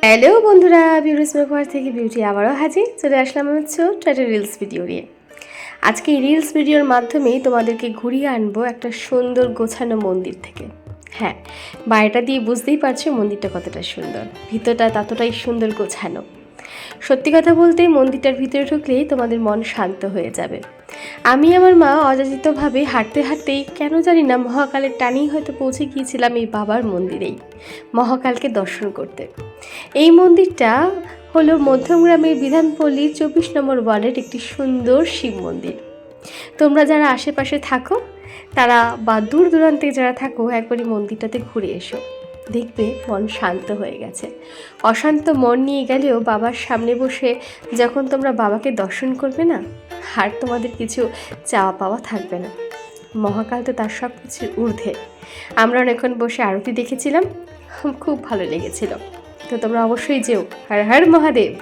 Hello বন্ধুরা, beauties makeover থেকে beauty আবারও হাজির চলে আসলাম হচ্ছে একটা রিলস ভিডিও নিয়ে। আজকে এই রিলস ভিডিওর মাধ্যমেই তোমাদেরকে ঘুরিয়ে আনবো একটা সুন্দর গোছানো মন্দির থেকে। হ্যাঁ, বাইরেটা দিয়ে বুঝতেই পারছো মন্দিরটা কতটা সুন্দর, ভিতরটা ততটাই সুন্দর গোছানো। সত্যি কথা বলতে মন্দিরটার ভিতরে ঢুকলেই তোমাদের মন শান্ত হয়ে যাবে। আমি আমার মা অযাচিতভাবে হাঁটতে হাঁটতেই কেন জানি না মহাকালের টানেই হয়তো পৌঁছে গিয়েছিলাম এই বাবার মন্দিরেই, মহাকালকে দর্শন করতে। এই মন্দিরটা হলো মধ্যমগ্রামের বিধানপল্লীর 24 নম্বর ওয়ার্ডের একটি সুন্দর শিব মন্দির। তোমরা যারা আশেপাশে থাকো তারা বা দূর দূরান্তে যারা থাকো একবারই মন্দিরটাতে ঘুরে এসো, দেখবে মন শান্ত হয়ে গেছে। অশান্ত মন নিয়ে গেলেও বাবার সামনে বসে যখন তোমরা বাবাকে দর্শন করবে না, আর তোমাদের কিছু চাওয়া পাওয়া থাকবে না। মহাকাল তো তার সব কিছুর ঊর্ধ্বে। আমরা অনেকক্ষণ বসে আরতি দেখেছিলাম, খুব ভালো লেগেছিল। তো তোমরা অবশ্যই যেও। হর হর মহাদেব।